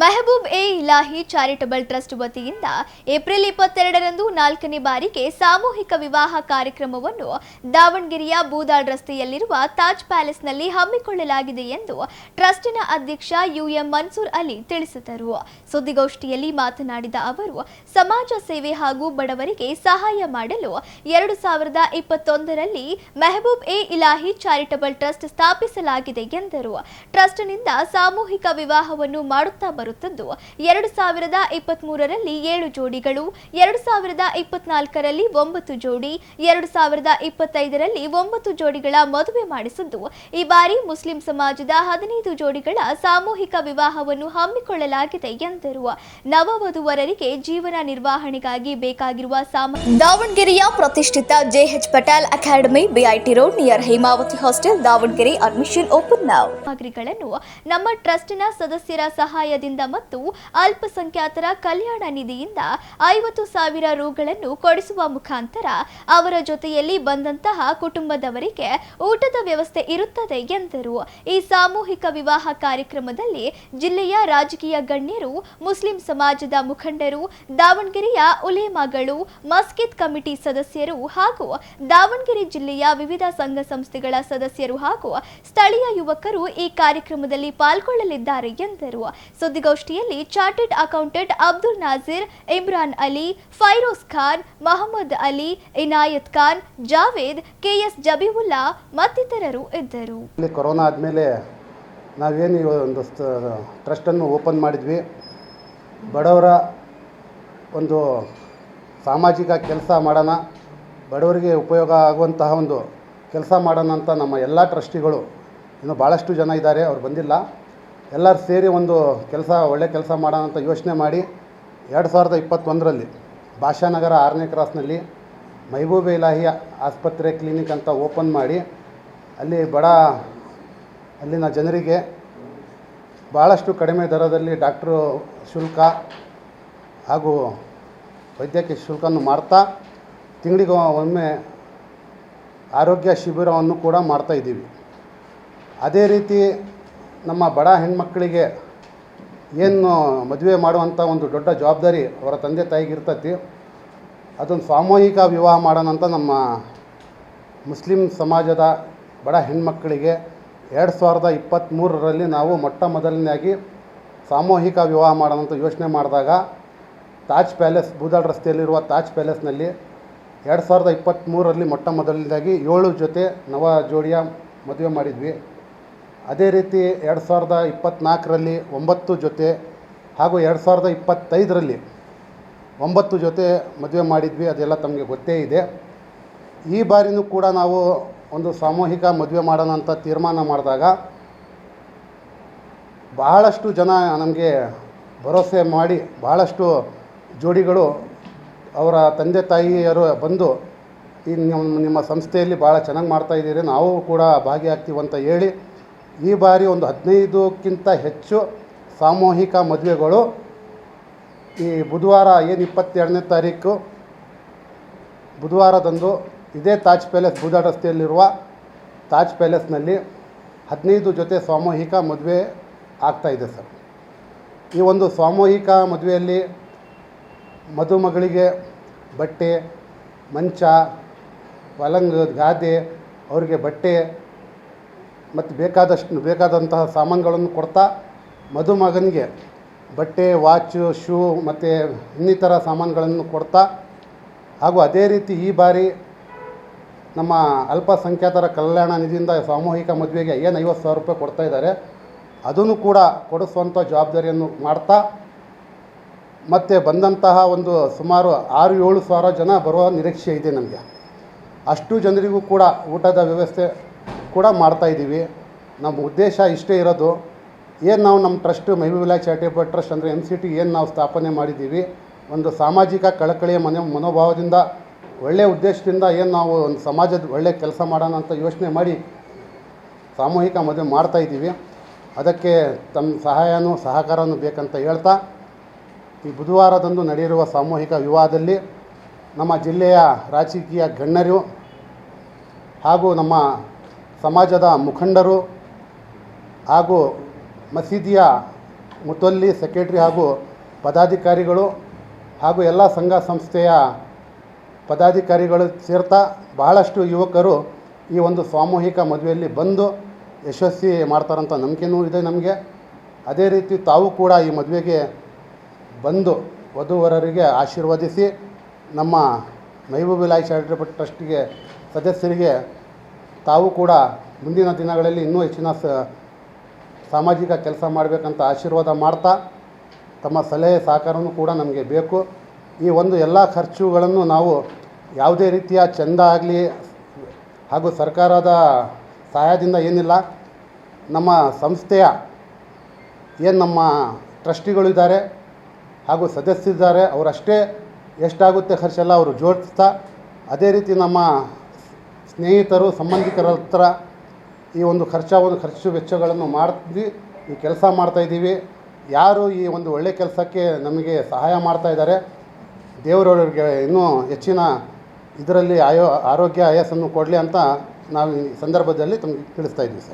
Mehboob e Ilahi charitable trust ವತಿಯಿಂದ April 22ರಂದು 4ನೇ ಬಾರಿಗೆ ಸಾಮೂಹಿಕ ವಿವಾಹ ಕಾರ್ಯಕ್ರಮವನ್ನು ದಾವಣಗೆರೆಯ ಬೂದಾಳ್ ರಸ್ತೆಯಲ್ಲಿರುವ ತಾಜ್ ಪ್ಯಾಲೇಸ್ನಲ್ಲಿ ಹಮ್ಮಿಕೊಳ್ಳಲಾಗಿದೆ ಎಂದು ಟ್ರಸ್ಟಿನ ಅಧ್ಯಕ್ಷ ಯುಎಂ ಮನ್ಸೂರ್ ಅಲಿ ತಿಳಿಸಿದರು. ಸುದ್ದಿಗೋಷ್ಠಿಯಲ್ಲಿ ಮಾತನಾಡಿದ ಅವರು, ಸಮಾಜ ಸೇವೆ ಹಾಗೂ ಬಡವರಿಗೆ ಸಹಾಯ ಮಾಡಲು 2021ರಲ್ಲಿ ಮೆಹಬೂಬ್ ಎ ಇಲಾಹಿ ಚಾರಿಟಬಲ್ ಟ್ರಸ್ಟ್ ಸ್ಥಾಪಿಸಲಾಗಿದೆ ಎಂದರು. ಟ್ರಸ್ಟ್ನಿಂದ ಸಾಮೂಹಿಕ ವಿವಾಹವನ್ನು ಮಾಡುತ್ತಾ ಬರುತ್ತಿದ್ದು 2023ರಲ್ಲಿ 7 ಜೋಡಿಗಳು, 2024ರಲ್ಲಿ 9 ಜೋಡಿ, 2025ರಲ್ಲಿ 9 ಜೋಡಿಗಳ ಮದುವೆ ಮಾಡಿಸಿದ್ದು, ಈ ಬಾರಿ ಮುಸ್ಲಿಂ ಸಮಾಜದ 15 ಜೋಡಿಗಳ ಸಾಮೂಹಿಕ ವಿವಾಹವನ್ನು ಹಮ್ಮಿಕೊಳ್ಳಲಾಗಿದೆ ಎಂದರು. ನವವಧುವರರಿಗೆ ಜೀವನ ನಿರ್ವಹಣೆಗಾಗಿ ಬೇಕಾಗಿರುವ ದಾವಣಗೆರೆಯ ಪ್ರತಿಷ್ಠಿತ JH Patel academy, BIT road near Hemavathi hostel, Davangere. Admission open now. ಸಾಮಗ್ರಿಗಳನ್ನು ನಮ್ಮ ಟ್ರಸ್ಟ್ನ ಸದಸ್ಯರ ಸಹಾಯದಿಂದ ಮತ್ತು ಅಲ್ಪಸಂಖ್ಯಾತರ ಕಲ್ಯಾಣ ನಿಧಿಯಿಂದ 50,000 ರೂಗಳನ್ನು ಕೊಡಿಸುವ ಮುಖಾಂತರ ಅವರ ಜೊತೆಯಲ್ಲಿ ಬಂದಂತಹ ಕುಟುಂಬದವರಿಗೆ ಊಟದ ವ್ಯವಸ್ಥೆ ಇರುತ್ತದೆ ಎಂದರು. ಈ ಸಾಮೂಹಿಕ ವಿವಾಹ ಕಾರ್ಯಕ್ರಮದಲ್ಲಿ ಜಿಲ್ಲೆಯ ರಾಜಕೀಯ ಗಣ್ಯರು, ಮುಸ್ಲಿಂ ಸಮಾಜದ ಮುಖಂಡರು, ದಾವಣಗೆರೆಯ ಉಲೇಮಾಗಳು, ಮಸ್ಕಿತ್ ಕಮಿಟಿ ಸದಸ್ಯರು ಹಾಗೂ ದಾವಣಗೆರೆ ಜಿಲ್ಲೆಯ ವಿವಿಧ ಸಂಘ ಸಂಸ್ಥೆಗಳ ಸದಸ್ಯರು ಹಾಗೂ ಸ್ಥಳೀಯ ಯುವಕರು ಈ ಕಾರ್ಯಕ್ರಮದಲ್ಲಿ ಪಾಲ್ಗೊಳ್ಳಲಿದ್ದಾರೆ ಎಂದರು. ಸುದ್ದಿಗೋಷ್ಠಿಯಲ್ಲಿ chartered accountant Abdul Nazeer, Imran Ali, Firoz Khan, Mohammed Ali, Inayat Khan, Javed, KS Jabiulla ಮತ್ತಿತರರು ಇದ್ದರು. ಕೊರೋನಾ ಆದಮೇಲೆ ನಾವೇನು ಒಂದು ಟ್ರಸ್ಟನ್ನು ಓಪನ್ ಮಾಡಿದ್ವಿ. ಬಡವರ ಒಂದು ಸಾಮಾಜಿಕ ಕೆಲಸ ಮಾಡೋಣ, ಬಡವರಿಗೆ ಉಪಯೋಗ ಆಗುವಂತಹ ಒಂದು ಕೆಲಸ ಮಾಡೋಣ ಅಂತ ನಮ್ಮ ಎಲ್ಲ ಟ್ರಸ್ಟಿಗಳು, ಇನ್ನು ಭಾಳಷ್ಟು ಜನ ಇದ್ದಾರೆ, ಅವ್ರು ಬಂದಿಲ್ಲ, ಎಲ್ಲರೂ ಸೇರಿ ಒಂದು ಒಳ್ಳೆ ಕೆಲಸ ಮಾಡೋಣ ಅಂತ ಯೋಚನೆ ಮಾಡಿ 2021ರಲ್ಲಿ ಭಾಷಾನಗರ 6ನೇ ಕ್ರಾಸ್ನಲ್ಲಿ ಮೆಹಬೂಬ್ ಎ ಇಲಾಹಿ ಆಸ್ಪತ್ರೆ ಕ್ಲಿನಿಕ್ ಅಂತ ಓಪನ್ ಮಾಡಿ ಅಲ್ಲಿನ ಜನರಿಗೆ ಭಾಳಷ್ಟು ಕಡಿಮೆ ದರದಲ್ಲಿ ಡಾಕ್ಟ್ರು ಶುಲ್ಕ ಹಾಗೂ ವೈದ್ಯಕೀಯ ಶುಲ್ಕವನ್ನು ಮಾಡ್ತಾ ತಿಂಗಳಿಗೆ ಒಮ್ಮೆ ಆರೋಗ್ಯ ಶಿಬಿರವನ್ನು ಕೂಡ ಮಾಡ್ತಾಯಿದ್ದೀವಿ. ಅದೇ ರೀತಿ ನಮ್ಮ ಬಡ ಹೆಣ್ಮಕ್ಕಳಿಗೆ ಏನು ಮದುವೆ ಮಾಡುವಂಥ ಒಂದು ದೊಡ್ಡ ಜವಾಬ್ದಾರಿ ಅವರ ತಂದೆ ತಾಯಿಗೆ ಇರ್ತೈತಿ. ಅದೊಂದು ಸಾಮೂಹಿಕ ವಿವಾಹ ಮಾಡೋಣ ಅಂತ ನಮ್ಮ ಮುಸ್ಲಿಂ ಸಮಾಜದ ಬಡ ಹೆಣ್ಮಕ್ಕಳಿಗೆ 2023ರಲ್ಲಿ ನಾವು ಮೊಟ್ಟ ಮೊದಲನೇದಾಗಿ ಸಾಮೂಹಿಕ ವಿವಾಹ ಮಾಡೋಣ ಅಂತ ಯೋಚನೆ ಮಾಡಿದಾಗ ತಾಜ್ ಪ್ಯಾಲೇಸ್, ಬೂದಾಳ್ ರಸ್ತೆಯಲ್ಲಿರುವ ತಾಜ್ ಪ್ಯಾಲೇಸ್ನಲ್ಲಿ 2023ರಲ್ಲಿ ಮೊಟ್ಟ ಮೊದಲನೇದಾಗಿ 7 ಜೊತೆ ನವ ಜೋಡಿಯ ಮದುವೆ ಮಾಡಿದ್ವಿ. ಅದೇ ರೀತಿ 2024ರಲ್ಲಿ 9 ಜೊತೆ ಹಾಗೂ 2025ರಲ್ಲಿ 9 ಜೊತೆ ಮದುವೆ ಮಾಡಿದ್ವಿ. ಅದೆಲ್ಲ ತಮಗೆ ಗೊತ್ತೇ ಇದೆ. ಈ ಬಾರಿನೂ ಕೂಡ ನಾವು ಒಂದು ಸಾಮೂಹಿಕ ಮದುವೆ ಮಾಡೋಣ ಅಂತ ತೀರ್ಮಾನ ಮಾಡಿದಾಗ ಬಹಳಷ್ಟು ಜನ ನಮಗೆ ಭರವಸೆ ಮಾಡಿ ಭಾಳಷ್ಟು ಜೋಡಿಗಳು ಅವರ ತಂದೆ ತಾಯಿಯರು ಬಂದು ಈ ನಿಮ್ಮ ಸಂಸ್ಥೆಯಲ್ಲಿ ಭಾಳ ಚೆನ್ನಾಗಿ ಮಾಡ್ತಾಯಿದ್ದೀರಿ, ನಾವು ಕೂಡ ಭಾಗಿಯಾಗ್ತೀವಂತ ಹೇಳಿ ಈ ಬಾರಿ ಒಂದು 15ಕ್ಕಿಂತ ಹೆಚ್ಚು ಸಾಮೂಹಿಕ ಮದುವೆಗಳು ಈ ಬುಧವಾರ ಏನು 22ನೇ ತಾರೀಕು ಬುಧವಾರದಂದು ಇದೇ ತಾಜ್ ಪ್ಯಾಲೇಸ್, ಬೂದಾಳ್ ರಸ್ತೆಯಲ್ಲಿರುವ ತಾಜ್ ಪ್ಯಾಲೇಸ್ನಲ್ಲಿ 15 ಜೊತೆ ಸಾಮೂಹಿಕ ಮದುವೆ ಆಗ್ತಾಯಿದೆ ಸರ್. ಈ ಒಂದು ಸಾಮೂಹಿಕ ಮದುವೆಯಲ್ಲಿ ಮದುಮಗಳಿಗೆ ಬಟ್ಟೆ, ಮಂಚ, ಪಲಂಗ, ಗಾದೆ, ಅವರಿಗೆ ಬಟ್ಟೆ ಮತ್ತು ಬೇಕಾದಂತಹ ಸಾಮಾನುಗಳನ್ನು ಕೊಡ್ತಾ ಮದುಮಗನಿಗೆ ಬಟ್ಟೆ, ವಾಚು, ಶೂ ಮತ್ತು ಇನ್ನಿತರ ಸಾಮಾನುಗಳನ್ನು ಕೊಡ್ತಾ ಹಾಗೂ ಅದೇ ರೀತಿ ಈ ಬಾರಿ ನಮ್ಮ ಅಲ್ಪಸಂಖ್ಯಾತರ ಕಲ್ಯಾಣ ನಿಧಿಯಿಂದ ಸಾಮೂಹಿಕ ಮದುವೆಗೆ ಏನು 50,000 ರೂಪಾಯಿ ಕೊಡ್ತಾಯಿದ್ದಾರೆ, ಅದನ್ನು ಕೂಡ ಕೊಡಿಸುವಂಥ ಜವಾಬ್ದಾರಿಯನ್ನು ಮಾಡ್ತಾ ಮತ್ತು ಬಂದಂತಹ ಒಂದು ಸುಮಾರು 6-7 ಸಾವಿರ ಜನ ಬರುವ ನಿರೀಕ್ಷೆ ಇದೆ ನಮಗೆ. ಅಷ್ಟು ಜನರಿಗೂ ಕೂಡ ಊಟದ ವ್ಯವಸ್ಥೆ ಕೂಡ ಮಾಡ್ತಾಯಿದ್ದೀವಿ. ನಮ್ಮ ಉದ್ದೇಶ ಇಷ್ಟೇ ಇರೋದು, ಏನು ನಾವು ನಮ್ಮ trust Mehboob Ilahi charitable trust ಅಂದರೆ MCT ಏನು ನಾವು ಸ್ಥಾಪನೆ ಮಾಡಿದ್ದೀವಿ, ಒಂದು ಸಾಮಾಜಿಕ ಕಳಕಳಿಯ ಮನೋಭಾವದಿಂದ ಒಳ್ಳೆಯ ಉದ್ದೇಶದಿಂದ ಏನು ನಾವು ಒಂದು ಸಮಾಜದ ಒಳ್ಳೆಯ ಕೆಲಸ ಮಾಡೋಣ ಅಂತ ಯೋಚನೆ ಮಾಡಿ ಸಾಮೂಹಿಕ ಮದುವೆ ಮಾಡ್ತಾಯಿದ್ದೀವಿ. ಅದಕ್ಕೆ ತಮ್ಮ ಸಹಕಾರನೂ ಬೇಕಂತ ಹೇಳ್ತಾ ಈ ಬುಧವಾರದಂದು ನಡೆಯಿರುವ ಸಾಮೂಹಿಕ ವಿವಾಹದಲ್ಲಿ ನಮ್ಮ ಜಿಲ್ಲೆಯ ರಾಜಕೀಯ ಗಣ್ಯರು ಹಾಗೂ ನಮ್ಮ ಸಮಾಜದ ಮುಖಂಡರು ಹಾಗೂ ಮಸೀದಿಯ ಮುತುವಲ್ಲಿ ಸೆಕ್ರೆಟರಿ ಹಾಗೂ ಪದಾಧಿಕಾರಿಗಳು ಹಾಗೂ ಎಲ್ಲ ಸಂಘ ಸಂಸ್ಥೆಯ ಪದಾಧಿಕಾರಿಗಳು ಸೇರ್ತಾ ಬಹಳಷ್ಟು ಯುವಕರು ಈ ಒಂದು ಸಾಮೂಹಿಕ ಮದುವೆಯಲ್ಲಿ ಬಂದು ಯಶಸ್ವಿ ಮಾಡ್ತಾರಂಥ ನಂಬಿಕೆನೂ ಇದೆ ನಮಗೆ. ಅದೇ ರೀತಿ ತಾವು ಕೂಡ ಈ ಮದುವೆಗೆ ಬಂದು ವಧುವರರಿಗೆ ಆಶೀರ್ವದಿಸಿ ನಮ್ಮ ಮೆಹಬೂಬಿಲಾಯಿ ಚಾರಿಟಬಲ್ ಟ್ರಸ್ಟಿಗೆ ಸದಸ್ಯರಿಗೆ ತಾವು ಕೂಡ ಮುಂದಿನ ದಿನಗಳಲ್ಲಿ ಇನ್ನೂ ಹೆಚ್ಚಿನ ಸಾಮಾಜಿಕ ಕೆಲಸ ಮಾಡಬೇಕಂತ ಆಶೀರ್ವಾದ ಮಾಡ್ತಾ ತಮ್ಮ ಸಲಹೆ ಸಹಕಾರವೂ ಕೂಡ ನಮಗೆ ಬೇಕು. ಈ ಒಂದು ಎಲ್ಲ ಖರ್ಚುಗಳನ್ನು ನಾವು ಯಾವುದೇ ರೀತಿಯ ಚಂದ ಆಗಲಿ ಹಾಗೂ ಸರ್ಕಾರದ ಸಹಾಯದಿಂದ ಏನಿಲ್ಲ, ನಮ್ಮ ಸಂಸ್ಥೆಯ ಏನು ನಮ್ಮ ಟ್ರಸ್ಟಿಗಳಿದ್ದಾರೆ ಹಾಗೂ ಸದಸ್ಯರಿದ್ದಾರೆ ಅವರಷ್ಟೇ ಎಷ್ಟಾಗುತ್ತೆ ಖರ್ಚೆಲ್ಲ ಅವರು ಜೋಡಿಸ್ತಾ, ಅದೇ ರೀತಿ ನಮ್ಮ ಸ್ನೇಹಿತರು ಸಂಬಂಧಿಕರ ಹತ್ರ ಈ ಒಂದು ಖರ್ಚು ವೆಚ್ಚಗಳನ್ನು ಮಾಡಿ ಈ ಕೆಲಸ ಮಾಡ್ತಾಯಿದ್ದೀವಿ. ಯಾರು ಈ ಒಂದು ಒಳ್ಳೆಯ ಕೆಲಸಕ್ಕೆ ನಮಗೆ ಸಹಾಯ ಮಾಡ್ತಾಯಿದ್ದಾರೆ, ದೇವರವರಿಗೆ ಇನ್ನೂ ಹೆಚ್ಚಿನ ಇದರಲ್ಲಿ ಆರೋಗ್ಯ ಆಯಸ್ಸನ್ನು ಕೊಡಲಿ ಅಂತ ನಾವು ಈ ಸಂದರ್ಭದಲ್ಲಿ ತಮಗೆ ತಿಳಿಸ್ತಾ ಇದ್ದೀವಿ ಸರ್.